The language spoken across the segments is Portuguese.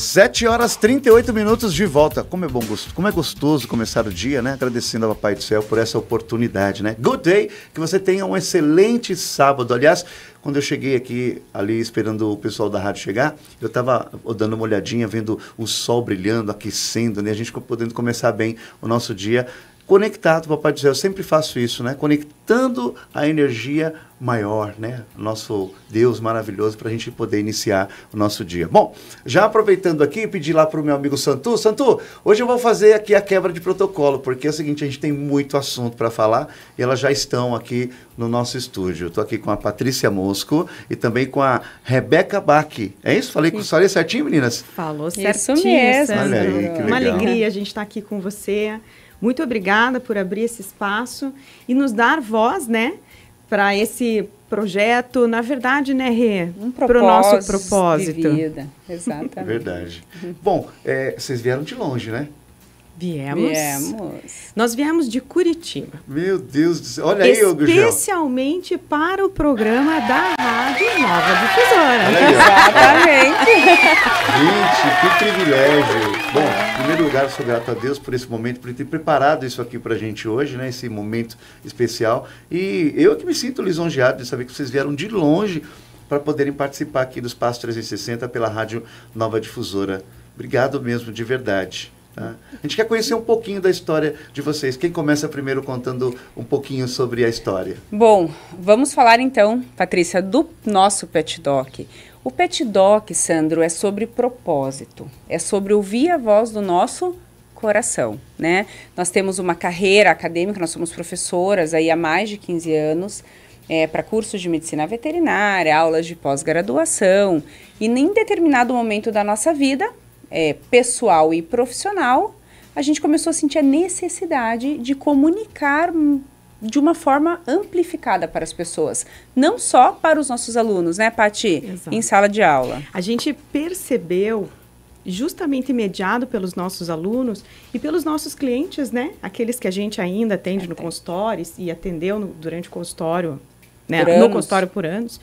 7h38 de volta. Como é gostoso começar o dia, né? Agradecendo ao Papai do Céu por essa oportunidade, né? Good day, que você tenha um excelente sábado. Aliás, quando eu cheguei aqui, ali esperando o pessoal da rádio chegar, eu estava dando uma olhadinha, vendo o sol brilhando, aquecendo, né? A gente podendo começar bem o nosso dia conectado, Papai do Céu. Eu sempre faço isso, né? Conectando a energia maior, né? Nosso Deus maravilhoso, para a gente poder iniciar o nosso dia. Bom, já aproveitando aqui, pedi lá para o meu amigo Santu. Santu, hoje eu vou fazer aqui a quebra de protocolo, porque é o seguinte, a gente tem muito assunto para falar e elas já estão aqui no nosso estúdio. Estou aqui com a Patrícia Mosco e também com a Rebeca Bach. É isso? Falei certinho, meninas? Falou certinho. Isso mesmo. Olha aí, que legal. Uma alegria a gente estar aqui com você. Muito obrigada por abrir esse espaço e nos dar voz, né, para esse projeto, na verdade, né, Rê? Para o nosso propósito. De vida. Exatamente. Verdade. Bom, vocês vieram de longe, né? Viemos. Nós viemos de Curitiba. Meu Deus do céu. Olha aí, Gugel. Especialmente para o programa da Rádio Nova Difusora. Olha aí, Exatamente. Gente, que privilégio. Bom, em primeiro lugar, eu sou grato a Deus por esse momento, por ter preparado isso aqui pra gente hoje, né? Esse momento especial. E eu que me sinto lisonjeado de saber que vocês vieram de longe para poderem participar aqui do Espaço 360 pela Rádio Nova Difusora. Obrigado mesmo, de verdade. Tá? A gente quer conhecer um pouquinho da história de vocês. Quem começa primeiro contando um pouquinho sobre a história? Bom, vamos falar então, Patrícia, do nosso Pet Doc. O Pet Doc, Sandro, é sobre propósito. É sobre ouvir a voz do nosso coração, né? Nós temos uma carreira acadêmica, nós somos professoras aí há mais de 15 anos, para cursos de medicina veterinária, aulas de pós-graduação, e em determinado momento da nossa vida, pessoal e profissional, a gente começou a sentir a necessidade de comunicar de uma forma amplificada para as pessoas, não só para os nossos alunos, né, Pati? Exato. Em sala de aula. A gente percebeu, justamente mediado pelos nossos alunos e pelos nossos clientes, né, aqueles que a gente ainda atende no consultório e atendeu durante o consultório, né, no consultório por anos,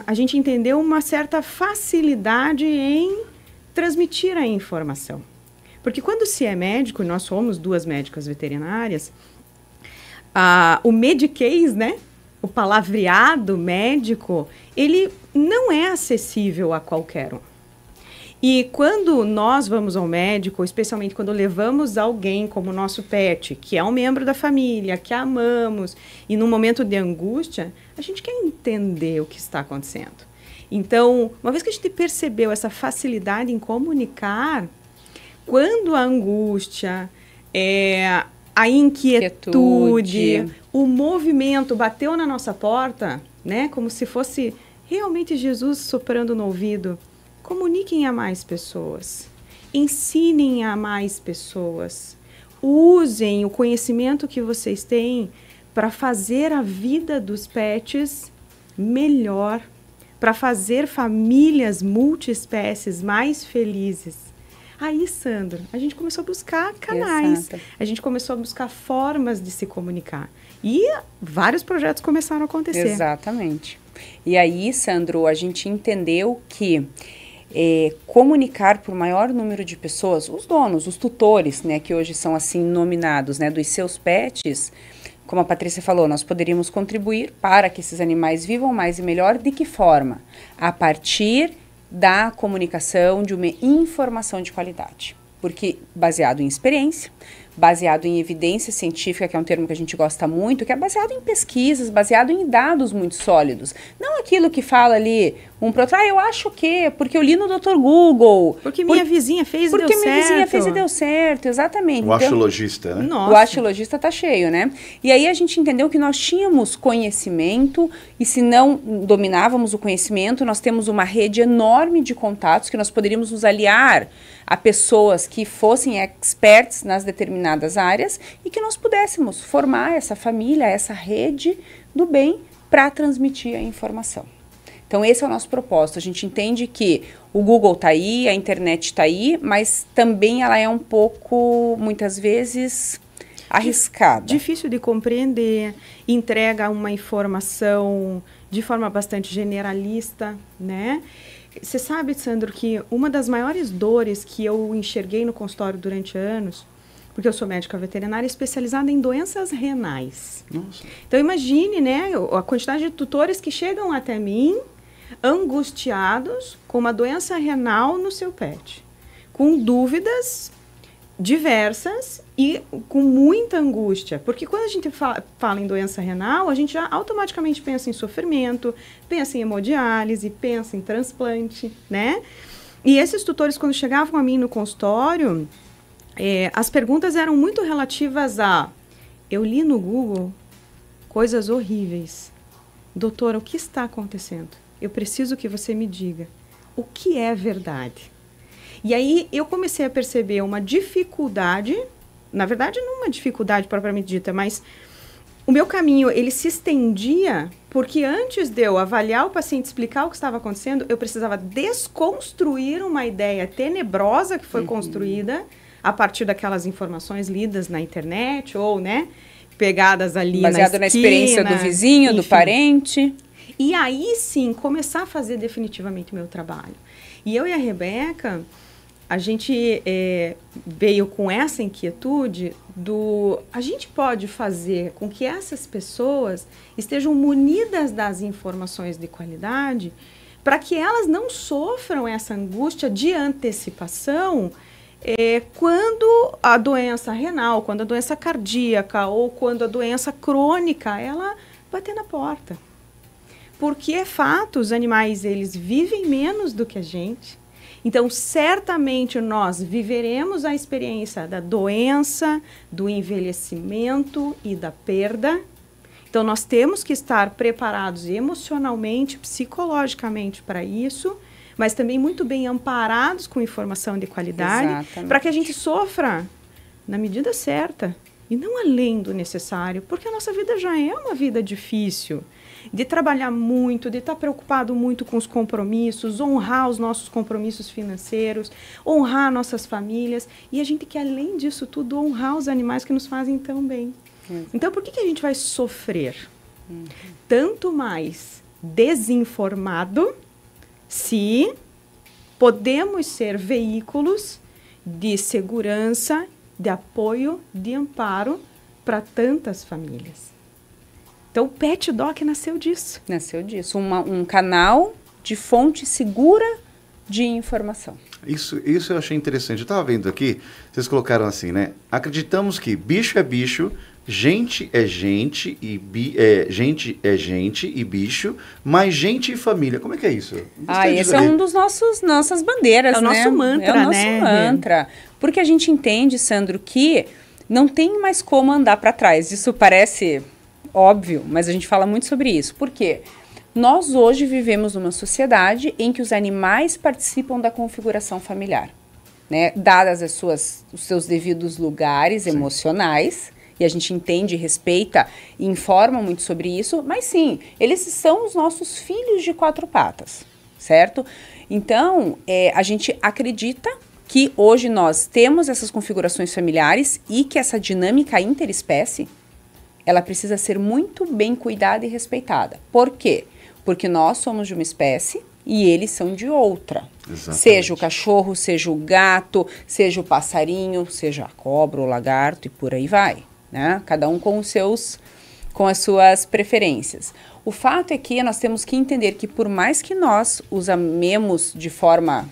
a gente entendeu uma certa facilidade em transmitir a informação. Porque quando se é médico, e nós somos duas médicas veterinárias, o mediquês, né, o palavreado médico, ele não é acessível a qualquer um. E quando nós vamos ao médico, especialmente quando levamos alguém como nosso pet, que é um membro da família, que amamos, e num momento de angústia, a gente quer entender o que está acontecendo. Então, uma vez que a gente percebeu essa facilidade em comunicar, quando a angústia, a inquietude, o movimento bateu na nossa porta, né, como se fosse realmente Jesus soprando no ouvido, comuniquem a mais pessoas, ensinem a mais pessoas, usem o conhecimento que vocês têm para fazer a vida dos pets melhor, para fazer famílias multiespécies mais felizes. Aí, Sandro, a gente começou a buscar canais, Exato. A gente começou a buscar formas de se comunicar. E vários projetos começaram a acontecer. Exatamente. E aí, Sandro, a gente entendeu que comunicar para o maior número de pessoas, os donos, os tutores, né, que hoje são assim nominados, né, dos seus pets, como a Patrícia falou, nós poderíamos contribuir para que esses animais vivam mais e melhor. De que forma? A partir da comunicação de uma informação de qualidade. Porque baseado em experiência, baseado em evidência científica, que é um termo que a gente gosta muito, que é baseado em pesquisas, baseado em dados muito sólidos. Não aquilo que fala ali, eu acho que, porque eu li no Dr. Google. Porque minha vizinha fez e deu certo. Porque minha vizinha fez e deu certo, exatamente. O axologista, né? Nossa. O axologista tá cheio, né? E aí a gente entendeu que nós tínhamos conhecimento, e se não dominávamos o conhecimento, nós temos uma rede enorme de contatos que nós poderíamos nos aliar a pessoas que fossem experts nas determinadas áreas e que nós pudéssemos formar essa família, essa rede do bem para transmitir a informação. Então, esse é o nosso propósito. A gente entende que o Google está aí, a internet está aí, mas também ela é um pouco, muitas vezes, arriscada. Difícil de compreender, entrega uma informação de forma bastante generalista, né? Você sabe, Sandro, que uma das maiores dores que eu enxerguei no consultório durante anos, porque eu sou médica veterinária especializada em doenças renais. Nossa. Então, imagine, né, a quantidade de tutores que chegam até mim angustiados com uma doença renal no seu pet, com dúvidas diversas e com muita angústia, porque quando a gente fala em doença renal, a gente já automaticamente pensa em sofrimento, pensa em hemodiálise, pensa em transplante, né? E esses tutores, quando chegavam a mim no consultório, as perguntas eram muito relativas a: eu li no Google coisas horríveis. Doutora, o que está acontecendo? Eu preciso que você me diga o que é verdade. E aí eu comecei a perceber uma dificuldade, na verdade não uma dificuldade propriamente dita, mas o meu caminho, ele se estendia porque antes de eu avaliar o paciente, explicar o que estava acontecendo, eu precisava desconstruir uma ideia tenebrosa que foi construída a partir daquelas informações lidas na internet ou, né, pegadas ali baseado na experiência do vizinho, enfim, do parente. E aí sim, começar a fazer definitivamente o meu trabalho. E eu e a Rebeca, a gente veio com essa inquietude a gente pode fazer com que essas pessoas estejam munidas das informações de qualidade para que elas não sofram essa angústia de antecipação quando a doença renal, quando a doença cardíaca ou quando a doença crônica, ela bater na porta. Porque é fato, os animais, eles vivem menos do que a gente. Então, certamente, nós viveremos a experiência da doença, do envelhecimento e da perda. Então, nós temos que estar preparados emocionalmente, psicologicamente para isso, mas também muito bem amparados com informação de qualidade, para que a gente sofra na medida certa e não além do necessário, porque a nossa vida já é uma vida difícil, de trabalhar muito, de estar preocupado muito com os compromissos, honrar os nossos compromissos financeiros, honrar nossas famílias, e a gente quer, além disso tudo, honrar os animais que nos fazem tão bem. Então, por que a gente vai sofrer? Tanto mais desinformado, se podemos ser veículos de segurança, de apoio, de amparo para tantas famílias. Então, o Pet Doc nasceu disso. Nasceu disso. Um canal de fonte segura de informação. Isso eu achei interessante. Eu estava vendo aqui, vocês colocaram assim, né? Acreditamos que bicho é bicho, gente é gente, gente é gente e bicho, mas gente e família. Como é que é isso? Esse é um dos nossas bandeiras, né? É o nosso mantra, né? É o nosso mantra. Porque a gente entende, Sandro, que não tem mais como andar para trás. Isso parece óbvio, mas a gente fala muito sobre isso. Por quê? Nós hoje vivemos numa sociedade em que os animais participam da configuração familiar, né? Dadas os seus devidos lugares emocionais, e a gente entende, respeita e informa muito sobre isso, mas sim, eles são os nossos filhos de quatro patas, certo? Então, a gente acredita que hoje nós temos essas configurações familiares e que essa dinâmica interespécie, ela precisa ser muito bem cuidada e respeitada. Por quê? Porque nós somos de uma espécie e eles são de outra. Exatamente. Seja o cachorro, seja o gato, seja o passarinho, seja a cobra, o lagarto e por aí vai, né? Cada um com as suas preferências. O fato é que nós temos que entender que por mais que nós os amemos de forma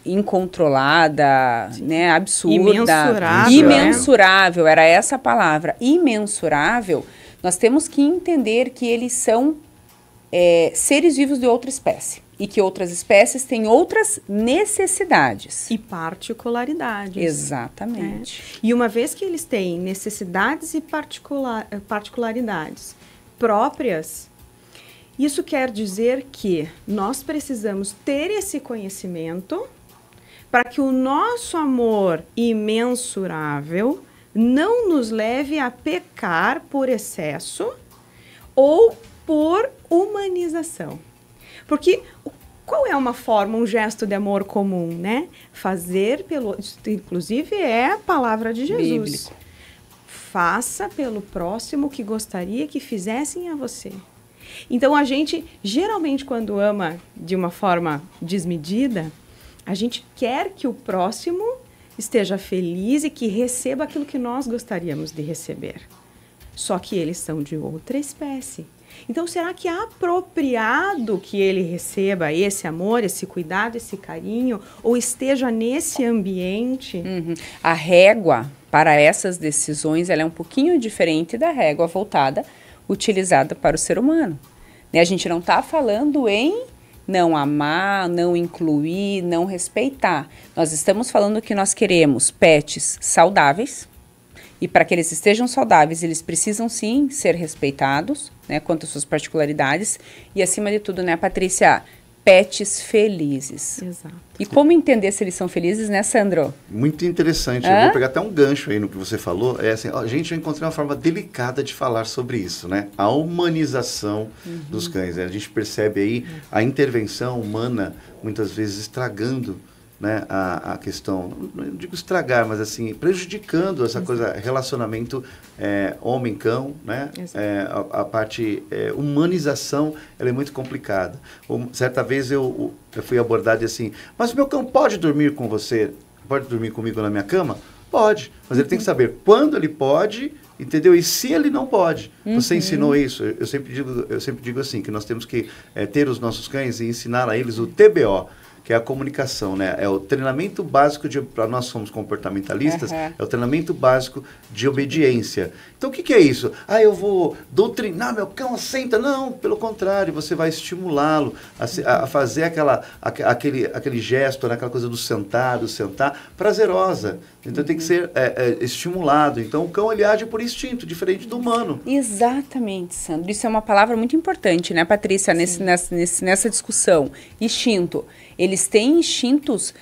incontrolada, né, absurda, imensurável, era essa a palavra, imensurável, nós temos que entender que eles são seres vivos de outra espécie e que outras espécies têm outras necessidades. E particularidades. Exatamente. E uma vez que eles têm necessidades e particularidades próprias, isso quer dizer que nós precisamos ter esse conhecimento para que o nosso amor imensurável não nos leve a pecar por excesso ou por humanização. Porque qual é uma forma, um gesto de amor comum, né? Fazer inclusive é a palavra de Jesus. Bíblico. Faça pelo próximo o que gostaria que fizessem a você. Então, a gente, geralmente, quando ama de uma forma desmedida, a gente quer que o próximo esteja feliz e que receba aquilo que nós gostaríamos de receber. Só que eles são de outra espécie. Então, será que é apropriado que ele receba esse amor, esse cuidado, esse carinho, ou esteja nesse ambiente? A régua para essas decisões, ela é um pouquinho diferente da régua voltada, utilizada para o ser humano. Né? A gente não está falando em não amar, não incluir, não respeitar. Nós estamos falando que nós queremos pets saudáveis, e para que eles estejam saudáveis, eles precisam sim ser respeitados, né, quanto às suas particularidades, e acima de tudo, né, Patrícia, pets felizes. Exato. E como entender se eles são felizes, né, Sandro? Muito interessante. Eu vou pegar até um gancho aí no que você falou. É assim, gente, eu encontrei uma forma delicada de falar sobre isso, né? A humanização dos cães. Né? A gente percebe aí a intervenção humana, muitas vezes estragando, né, a questão, não digo estragar, mas assim, prejudicando essa coisa, relacionamento homem-cão, né? A parte humanização, ela é muito complicada. Certa vez eu fui abordado assim, mas meu cão pode dormir com você? Pode dormir comigo na minha cama? Pode, mas ele tem que saber quando ele pode, entendeu? E se ele não pode. Você ensinou isso? Eu sempre digo assim, que nós temos que ter os nossos cães e ensinar a eles o TBO, que é a comunicação, né? É o treinamento básico para nós somos comportamentalistas, é o treinamento básico de obediência. Então, o que é isso? Eu vou doutrinar meu cão, senta. Não, pelo contrário, você vai estimulá-lo a fazer aquele gesto, né? Aquela coisa do sentar, prazerosa. Então, tem que ser estimulado. Então, o cão, ele age por instinto, diferente do humano. Exatamente, Sandro. Isso é uma palavra muito importante, né, Patrícia, nessa discussão. Instinto. Eles têm instintos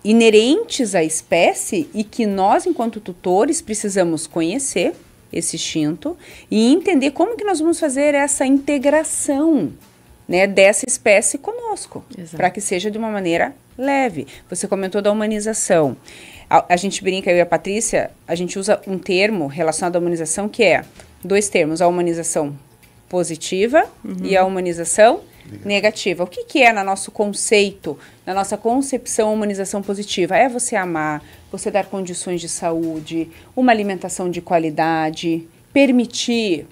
inerentes à espécie e que nós, enquanto tutores, precisamos conhecer esse instinto e entender como que nós vamos fazer essa integração, né, dessa espécie conosco, para que seja de uma maneira leve. Você comentou da humanização. A gente brinca, eu e a Patrícia, a gente usa um termo relacionado à humanização que é 2 termos, a humanização positiva e a humanização negativa. O que é, no nosso conceito, na nossa concepção, humanização positiva? É você amar, você dar condições de saúde, uma alimentação de qualidade, permitir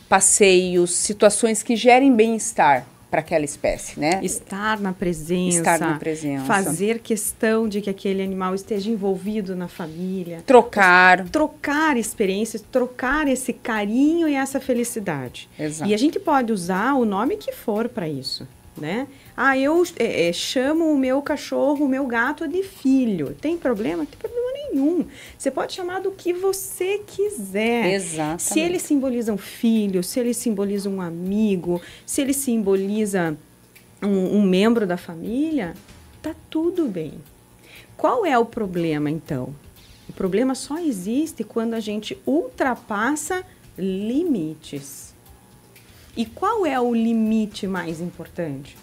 passeios, situações que gerem bem-estar para aquela espécie, né? Estar na presença. Estar na presença. Fazer questão de que aquele animal esteja envolvido na família. Trocar experiências, trocar esse carinho e essa felicidade. Exato. E a gente pode usar o nome que for para isso, né? Eu chamo o meu cachorro, o meu gato de filho. Tem problema? Não tem problema nenhum. Você pode chamar do que você quiser. Exatamente. Se ele simboliza um filho, se ele simboliza um amigo, se ele simboliza um membro da família, tá tudo bem. Qual é o problema, então? O problema só existe quando a gente ultrapassa limites. E qual é o limite mais importante?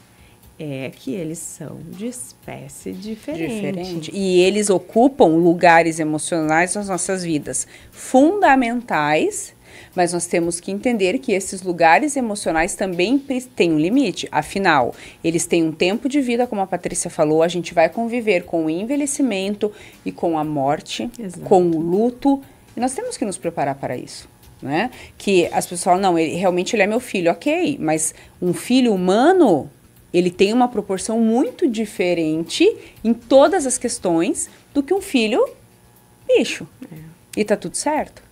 É que eles são de espécie diferente. E eles ocupam lugares emocionais nas nossas vidas fundamentais, mas nós temos que entender que esses lugares emocionais também têm um limite. Afinal, eles têm um tempo de vida, como a Patrícia falou, a gente vai conviver com o envelhecimento e com a morte, com o luto, e nós temos que nos preparar para isso. Né? Que as pessoas falam, não, realmente ele é meu filho, ok, mas um filho humano, ele tem uma proporção muito diferente em todas as questões do que um filho bicho. E tá tudo certo.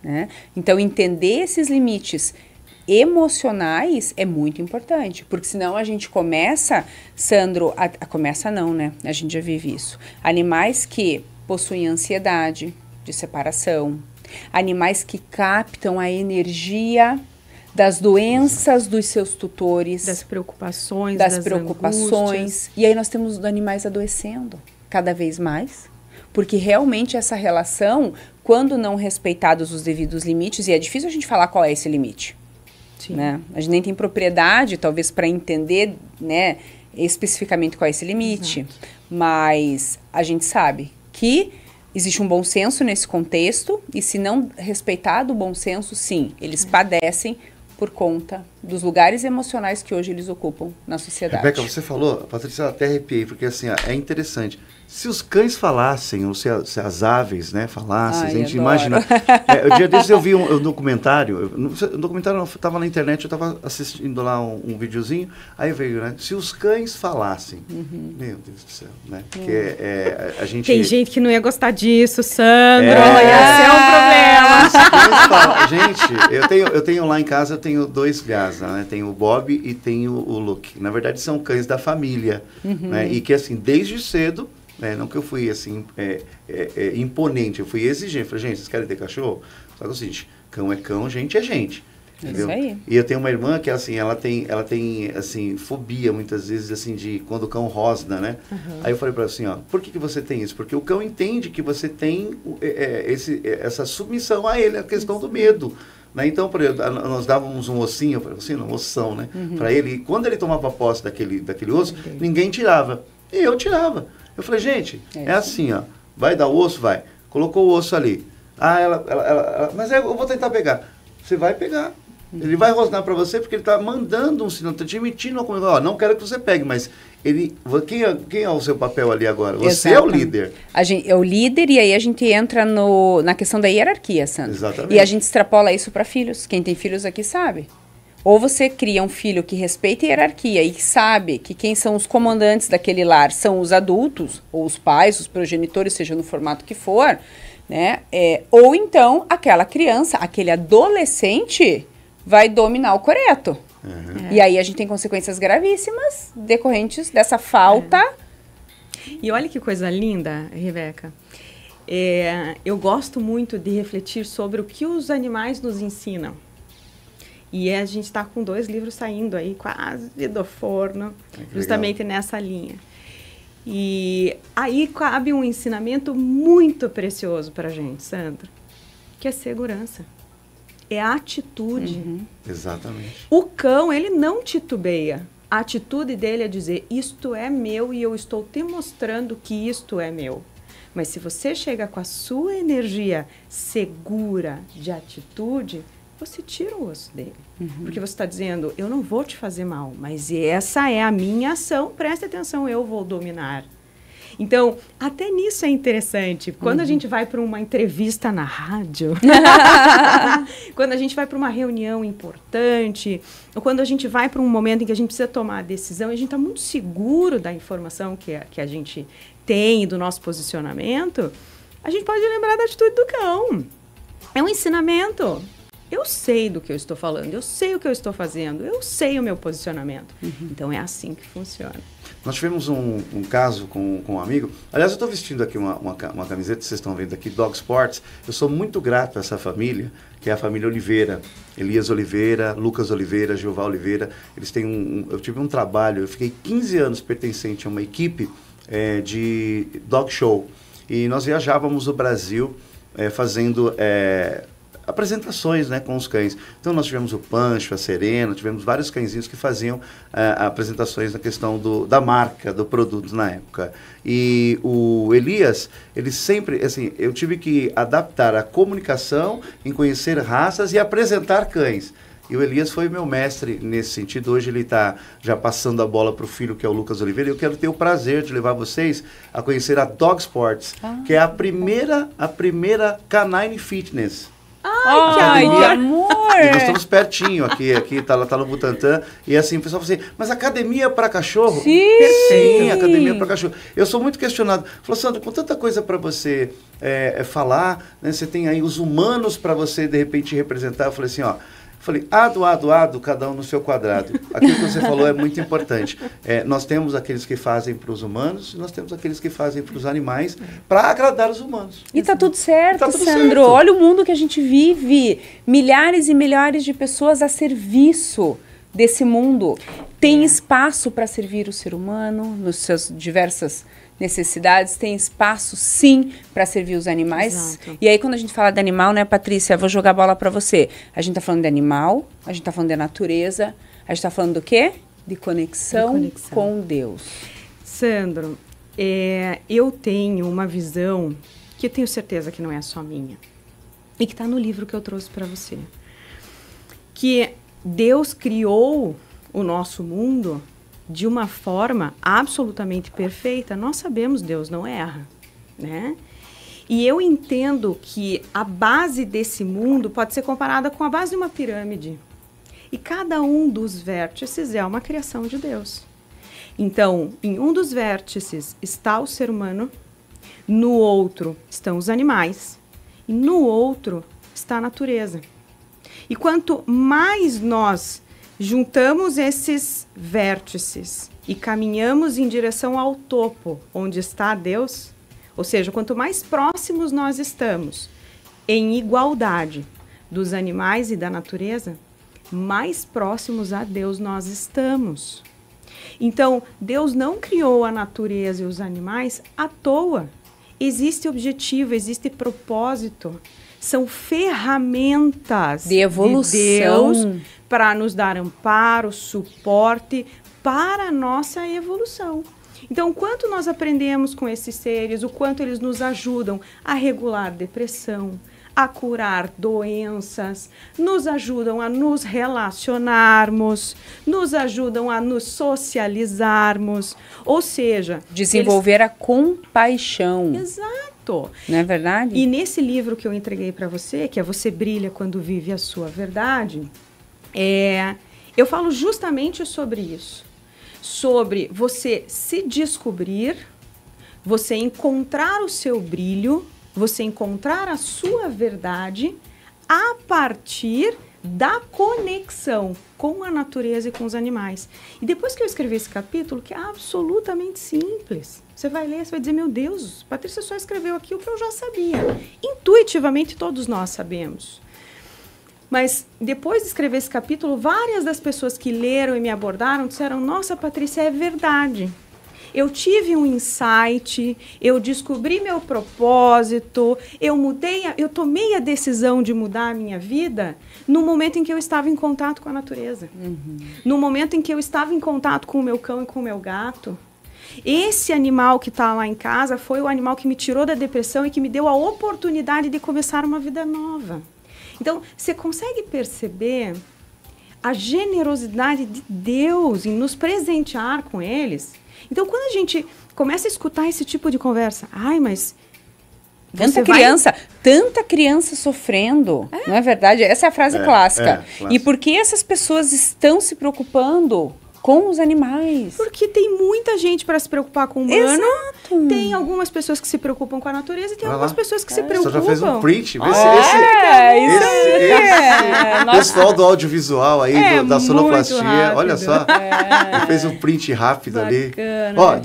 Né? Então, entender esses limites emocionais é muito importante, porque senão a gente começa, Sandro, começa não, né? A gente já vive isso. Animais que possuem ansiedade de separação, animais que captam a energia das doenças dos seus tutores, das preocupações, angústias. E aí nós temos os animais adoecendo cada vez mais, porque realmente essa relação, quando não respeitados os devidos limites, e é difícil a gente falar qual é esse limite, né? A gente nem tem propriedade, talvez, para entender, né, especificamente qual é esse limite, mas a gente sabe que existe um bom senso nesse contexto, e se não respeitado o bom senso, sim, eles padecem por conta dos lugares emocionais que hoje eles ocupam na sociedade. Rebeca, você falou, Patrícia, eu até arrepiei, porque assim, é interessante. Se os cães falassem, ou se as aves, né, falassem, Ai, a gente adoro. imagina. O dia desses eu vi um documentário, o documentário estava na internet, eu estava assistindo lá um videozinho, aí veio, né, se os cães falassem. Meu Deus do céu, né? Porque a gente... Tem gente que não ia gostar disso, Sandro, É. ia ser um problema. Os cães falam. Gente, eu tenho lá em casa, eu tenho 2 Gaza, né? Tenho o Bob e tenho o Luke. Na verdade, são cães da família, né? E que, assim, desde cedo, não que eu fui, assim, imponente, eu fui exigente. Falei, gente, vocês querem ter cachorro? Só que é o seguinte, cão é cão, gente é gente. Entendeu? Isso aí. E eu tenho uma irmã que, assim, ela tem assim, fobia, muitas vezes, assim, de quando o cão rosna, né? Aí eu falei para ela assim, ó, por que você tem isso? Porque o cão entende que você tem essa submissão a ele, a questão do medo. Né? Então, por exemplo, nós dávamos um ossinho, um ossão, né? Para ele, e quando ele tomava posse daquele osso, ninguém tirava. E eu tirava. Eu falei, gente, é assim, ó, vai dar o osso? Vai. Colocou o osso ali. Ah, ela mas eu vou tentar pegar. Você vai pegar. Ele vai rosnar para você porque ele está mandando um sinal, está te emitindo uma coisa. Não quero que você pegue, mas quem é o seu papel ali agora? Você é o líder. A gente, é o líder e aí a gente entra na questão da hierarquia, Sandra. Exatamente. E a gente extrapola isso para filhos. Quem tem filhos aqui sabe. Ou você cria um filho que respeita a hierarquia e sabe que quem são os comandantes daquele lar são os adultos, ou os pais, os progenitores, seja no formato que for, né? Ou então aquela criança, aquele adolescente vai dominar o coreto. E aí a gente tem consequências gravíssimas decorrentes dessa falta. E olha que coisa linda, Rebeca. Eu gosto muito de refletir sobre o que os animais nos ensinam. E a gente está com 2 livros saindo aí, quase do forno, justamente nessa linha. E aí cabe um ensinamento muito precioso para a gente, Sandra, que é segurança. É a atitude. Exatamente. O cão, ele não titubeia. A atitude dele é dizer, isto é meu e eu estou te mostrando que isto é meu. Mas se você chega com a sua energia segura de atitude, você tira o osso dele. Porque você está dizendo, eu não vou te fazer mal, mas essa é a minha ação, preste atenção, eu vou dominar. Então, até nisso é interessante. Quando a gente vai para uma entrevista na rádio, quando a gente vai para uma reunião importante, ou quando a gente vai para um momento em que a gente precisa tomar a decisão, e a gente está muito seguro da informação que a gente tem e do nosso posicionamento, a gente pode lembrar da atitude do cão. É um ensinamento. Eu sei do que eu estou falando, eu sei o que eu estou fazendo, eu sei o meu posicionamento. Então, é assim que funciona. Nós tivemos um caso com um amigo. Aliás, eu estou vestindo aqui uma camiseta, vocês estão vendo aqui, Dog Sports. Eu sou muito grato a essa família, que é a família Oliveira. Elias Oliveira, Lucas Oliveira, Jeová Oliveira. Eles têm eu tive um trabalho, eu fiquei 15 anos pertencente a uma equipe de dog show. E nós viajávamos o Brasil fazendo... apresentações, né, com os cães. Então nós tivemos o Pancho, a Serena, tivemos vários cãezinhos que faziam apresentações na questão da marca, do produto na época. E o Elias, ele sempre, assim, eu tive que adaptar a comunicação em conhecer raças e apresentar cães. E o Elias foi meu mestre nesse sentido. Hoje ele está já passando a bola para o filho, que é o Lucas Oliveira. E eu quero ter o prazer de levar vocês a conhecer a Dog Sports, que é a primeira canine fitness. Ai, que amor! E nós estamos pertinho aqui tá no Butantã. E assim, o pessoal fala assim, mas academia para cachorro? Sim, academia para cachorro. Eu sou muito questionado. Falou, Sandro, com tanta coisa para você falar, né, você tem aí os humanos para você, de repente, representar. Eu falei assim, ado, cada um no seu quadrado. Aquilo que você falou é muito importante. Nós temos aqueles que fazem para os humanos e nós temos aqueles que fazem para os animais para agradar os humanos. E tá tudo certo, Sandro. Olha o mundo que a gente vive. Milhares e milhares de pessoas a serviço desse mundo. Tem espaço para servir o ser humano nos seus diversas necessidades, tem espaço sim para servir os animais. Exato. E aí quando a gente fala de animal, né, Patrícia, eu vou jogar a bola para você. A gente tá falando de animal, a gente tá falando de natureza, a gente tá falando do quê? De conexão com Deus. Sandro, eu tenho uma visão que eu tenho certeza que não é só minha e que está no livro que eu trouxe para você. Que Deus criou o nosso mundo de uma forma absolutamente perfeita. Nós sabemos, Deus não erra, né? E eu entendo que a base desse mundo pode ser comparada com a base de uma pirâmide. E cada um dos vértices é uma criação de Deus. Então, em um dos vértices está o ser humano, no outro estão os animais, e no outro está a natureza. E quanto mais nós juntamos esses vértices e caminhamos em direção ao topo, onde está Deus, ou seja, quanto mais próximos nós estamos em igualdade dos animais e da natureza, mais próximos a Deus nós estamos. Então, Deus não criou a natureza e os animais à toa. Existe objetivo, existe propósito. São ferramentas de evolução de Deus para nos dar amparo, suporte para a nossa evolução. Então, o quanto nós aprendemos com esses seres, o quanto eles nos ajudam a regular depressão, a curar doenças, nos ajudam a nos relacionarmos, nos ajudam a nos socializarmos, ou seja... Desenvolver a compaixão. Exato. Não é verdade? E nesse livro que eu entreguei para você, que é Você Brilha Quando Vive a Sua Verdade, eu falo justamente sobre isso. Sobre você se descobrir, você encontrar o seu brilho, você encontrar a sua verdade a partir da conexão com a natureza e com os animais. E depois que eu escrevi esse capítulo, que é absolutamente simples, você vai ler, você vai dizer, meu Deus, Patrícia só escreveu aqui o que eu já sabia. Intuitivamente todos nós sabemos. Mas depois de escrever esse capítulo, várias das pessoas que leram e me abordaram disseram, nossa, Patrícia, é verdade. Eu tive um insight, eu descobri meu propósito, eu tomei a decisão de mudar a minha vida no momento em que eu estava em contato com a natureza. No momento em que eu estava em contato com o meu cão e com o meu gato. Esse animal que está lá em casa foi o animal que me tirou da depressão e que me deu a oportunidade de começar uma vida nova. Então, você consegue perceber a generosidade de Deus em nos presentear com eles? Então, quando a gente começa a escutar esse tipo de conversa, ai, mas... Tanta criança sofrendo, não é verdade? Essa é a frase clássica. E por que essas pessoas estão se preocupando com os animais? Porque tem muita gente para se preocupar com o humano. Exato. Tem algumas pessoas que se preocupam com a natureza e tem algumas pessoas que se preocupam. Você já fez um print? Esse pessoal do audiovisual aí, da sonoplastia, rápido. olha só. Ele fez um print rápido ali. Ó,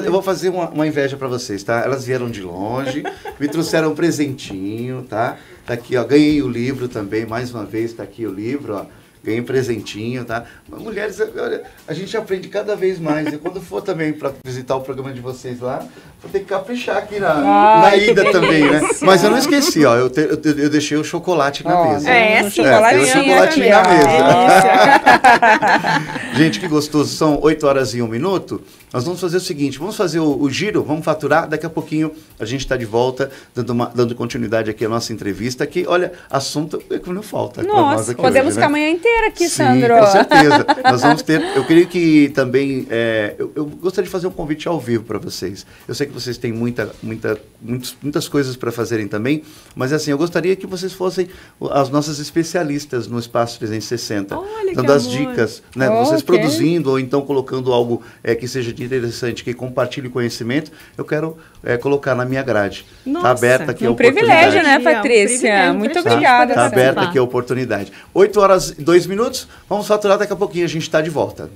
eu vou fazer uma inveja para vocês, tá? Elas vieram de longe, me trouxeram um presentinho, tá? Tá aqui, ó, ganhei o livro também, mais uma vez, tá aqui o livro, ó. Ganhei um presentinho, tá? Mulheres, olha, a gente aprende cada vez mais. E quando for também para visitar o programa de vocês lá, vou ter que caprichar aqui na ida também, né? Mas eu não esqueci, ó, eu deixei o chocolate na mesa. Tem o chocolatinho na mesa. Gente, que gostoso. São 8h01. Nós vamos fazer o seguinte, vamos fazer o giro, vamos faturar. Daqui a pouquinho a gente está de volta, dando continuidade aqui à nossa entrevista. Que, olha, assunto que não falta para nós aqui podemos hoje, ficar amanhã inteira aqui, Sim, Sandro. com certeza. Nós vamos ter... Eu queria que também... eu gostaria de fazer um convite ao vivo para vocês. Eu sei que vocês têm muitas coisas para fazerem também, mas assim, eu gostaria que vocês fossem as nossas especialistas no Espaço 360. Olha, dando as dicas, né? Vocês ok. produzindo ou então colocando algo que seja interessante, que compartilhe conhecimento, eu quero colocar na minha grade. Está aberta aqui a oportunidade. Privilégio, né, Patrícia? Muito obrigada. Está aberta aqui a oportunidade. 8h02. Vamos faturar, daqui a pouquinho a gente está de volta.